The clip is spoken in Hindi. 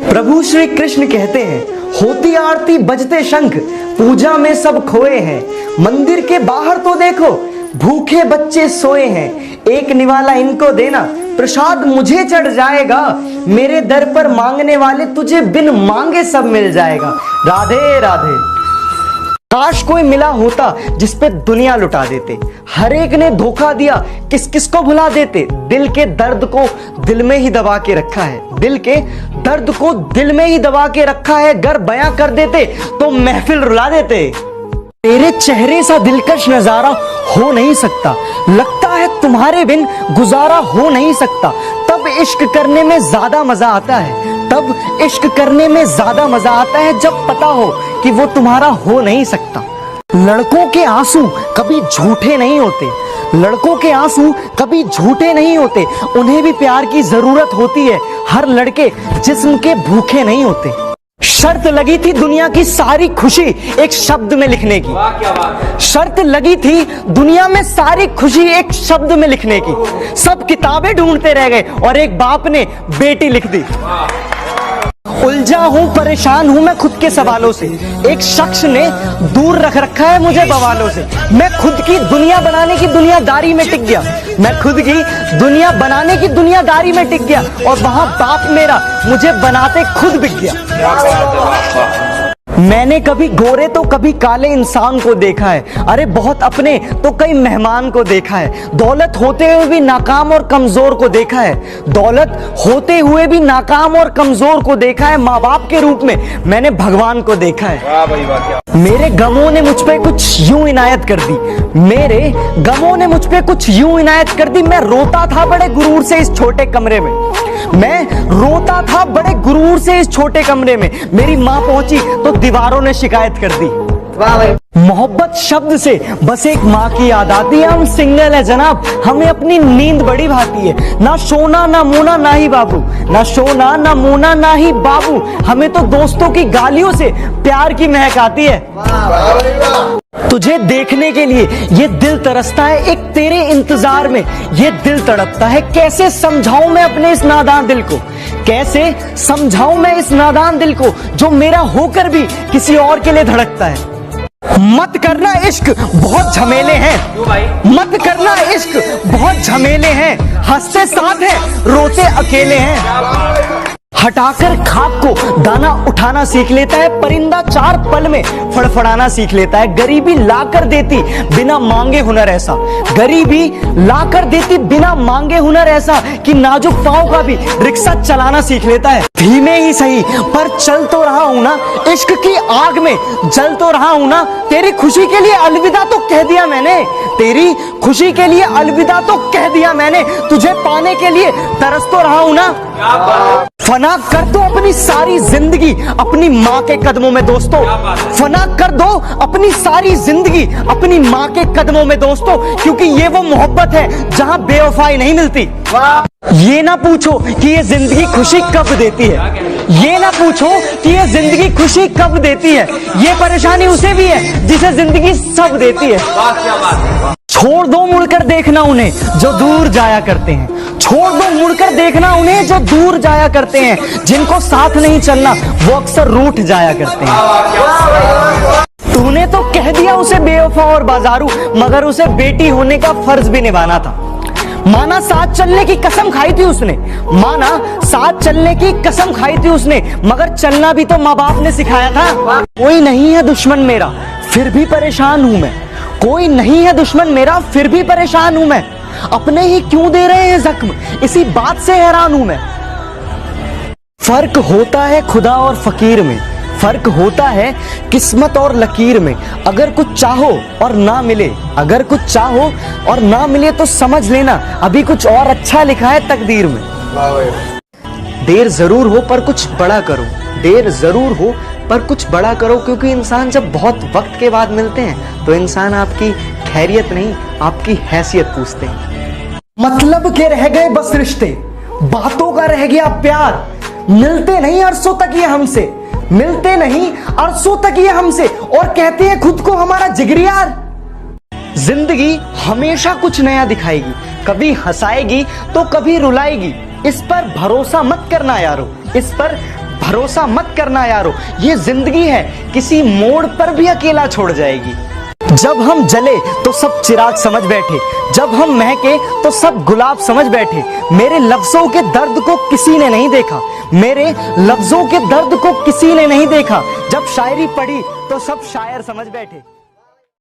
प्रभु श्री कृष्ण कहते हैं, होती आरती बजते शंख, पूजा में सब खोए हैं। मंदिर के बाहर तो देखो, भूखे बच्चे सोए हैं। एक निवाला इनको देना, प्रसाद मुझे चढ़ जाएगा। मेरे दर पर मांगने वाले तुझे बिन मांगे सब मिल जाएगा। राधे राधे। काश कोई मिला होता जिस पे दुनिया लुटा देते। हर एक ने धोखा दिया, किस किस को भुला देते। दिल के दर्द को दिल में ही दबा के रखा है, दिल के दर्द को दिल में ही दबा के रखा है। गर बयां कर देते तो महफिल रुला देते। तेरे चेहरे सा दिलकश नजारा हो नहीं सकता, लगता है तुम्हारे बिन गुजारा हो नहीं सकता। तब इश्क करने में ज्यादा मजा आता है, तब इश्क करने में ज्यादा मजा आता है जब पता हो कि वो तुम्हारा हो नहीं सकता। लड़कों के आंसू कभी झूठे नहीं होते, लड़कों के आंसू कभी झूठे नहीं होते। उन्हें भी प्यार की जरूरत होती है, हर लड़के जिस्म के भूखे नहीं होते। शर्त लगी थी दुनिया की सारी खुशी एक शब्द में लिखने की, शर्त लगी थी दुनिया में सारी खुशी एक शब्द में लिखने की। सब किताबें ढूंढते रह गए और एक बाप ने बेटी लिख दी। उलझा हूं, परेशान हूं मैं खुद के सवालों से। एक शख्स ने दूर रख रखा है मुझे बवालों से। मैं खुद की दुनिया बनाने की दुनियादारी में टिक गया, मैं खुद की दुनिया बनाने की दुनियादारी में टिक गया। और वहां बाप मेरा मुझे बनाते खुद बिक गया। मैंने कभी गोरे तो कभी काले इंसान को देखा है, अरे बहुत अपने तो कई मेहमान को देखा है। दौलत होते हुए भी नाकाम और कमजोर को देखा है, दौलत होते हुए भी नाकाम और कमजोर को देखा है। माँ बाप के रूप में मैंने भगवान को देखा है। मेरे गमों ने मुझ पे कुछ यूं इनायत कर दी, मेरे गमों ने मुझ पे कुछ यूं इनायत कर दी। मैं रोता था बड़े गुरूर से इस छोटे कमरे में, मैं रोता था बड़े गुरूर से इस छोटे कमरे में। मेरी माँ पहुंची तो दीवारों ने शिकायत कर दी। मोहब्बत शब्द से बस एक माँ की याद आती है। हम सिंगल है जनाब, हमें अपनी नींद बड़ी भाती है। ना सोना ना मोना ना ही बाबू, ना सोना ना मोना ना ही बाबू। हमें तो दोस्तों की गालियों से प्यार की महक आती है। तुझे देखने के लिए ये दिल तरसता है, एक तेरे इंतजार में ये दिल तड़पता है। कैसे समझाऊं मैं अपने इस नादान दिल को, कैसे समझाऊं मैं इस नादान दिल को जो मेरा होकर भी किसी और के लिए धड़कता है। मत करना इश्क बहुत झमेले हैं, मत करना इश्क बहुत झमेले हैं। हंसते साथ हैं, रोते अकेले हैं। हटाकर खाक को दाना उठाना सीख लेता है, परिंदा 4 पल में फड़फड़ाना सीख लेता है। गरीबी लाकर देती बिना मांगे हुनर ऐसा, गरीबी लाकर देती बिना मांगे हुनर ऐसा कि नाजुक पांव का भी रिक्शा चलाना सीख लेता है। धीमे ही सही पर चल तो रहा हूं ना, इश्क की आग में जल तो रहा हूं ना। तेरी खुशी के लिए अलविदा तो कह दिया मैंने, तेरी खुशी के लिए अलविदा तो कह दिया मैंने। तुझे पाने के लिए तरस तो रहा हूं ना। फना कर दो अपनी सारी जिंदगी अपनी माँ के कदमों में दोस्तों, फना कर दो अपनी सारी जिंदगी अपनी माँ के कदमों में दोस्तों। क्योंकि ये वो मोहब्बत है जहाँ बेवफाई नहीं मिलती। ये ना पूछो कि ये जिंदगी खुशी कब देती है, ये ना पूछो कि ये जिंदगी खुशी कब देती है। ये परेशानी उसे भी है जिसे जिंदगी सब देती है। छोड़ दो मुड़कर देखना उन्हें जो दूर जाया करते हैं, छोड़ दो मुड़कर देखना उन्हें जो दूर जाया करते हैं। जिनको साथ नहीं चलना वो अक्सर रूठ जाया करते हैं। तूने तो कह दिया उसे बेवफा और बाजारू, मगर उसे बेटी होने का फर्ज भी निभाना था। माना साथ चलने की कसम खाई थी उसने, माना साथ चलने की कसम खाई थी उसने, मगर चलना भी तो माँ बाप ने सिखाया था। कोई नहीं है दुश्मन मेरा फिर भी परेशान हूं मैं, कोई नहीं है दुश्मन मेरा फिर भी परेशान हूं मैं। अपने ही क्यों दे रहे हैं जख्म, इसी बात से हैरान हूं मैं। फर्क होता है खुदा और फकीर में, फर्क होता है किस्मत और लकीर में। अगर कुछ चाहो और ना मिले, अगर कुछ चाहो और ना मिले तो समझ लेना अभी कुछ और अच्छा लिखा है तकदीर में। देर जरूर हो पर कुछ बड़ा करो, देर जरूर हो पर कुछ बड़ा करो। क्योंकि इंसान जब बहुत वक्त के बाद मिलते हैं तो इंसान आपकी खैरियत नहीं आपकी हैसियत पूछते हैं। मतलब के रह गए बस रिश्ते, बातों का रह गया प्यार। मिलते नहीं अरसों तक ये हमसे, मिलते नहीं अरसों तक ये हमसे, और कहते हैं खुद को हमारा जिगरी यार। जिंदगी हमेशा कुछ नया दिखाएगी, कभी हंसाएगी तो कभी रुलाएगी। इस पर भरोसा मत करना यारो, इस पर भरोसा मत करना यारो, ये जिंदगी है, किसी मोड़ पर भी अकेला छोड़ जाएगी। जब हम जले तो सब चिराग समझ बैठे, जब हम महके तो सब गुलाब समझ बैठे। मेरे लफ्जों के दर्द को किसी ने नहीं देखा, मेरे लफ्जों के दर्द को किसी ने नहीं देखा। जब शायरी पढ़ी तो सब शायर समझ बैठे।